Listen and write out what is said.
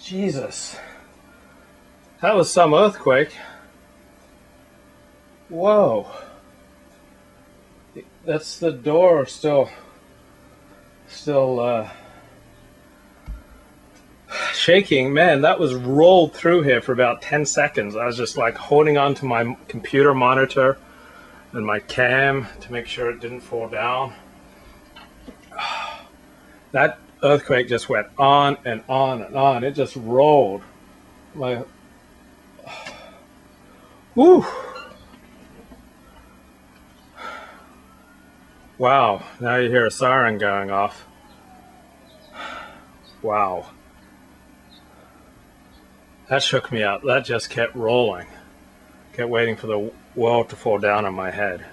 Jesus. That was some earthquake. Whoa. That's the door still shaking. Man, that was rolled through here for about 10 seconds. I was just like holding on to my computer monitor and my cam to make sure it didn't fall down. That earthquake just went on and on and on. It just rolled. My, whew. Wow, now you hear a siren going off. Wow. That shook me up. That just kept rolling. Kept waiting for the world to fall down on my head.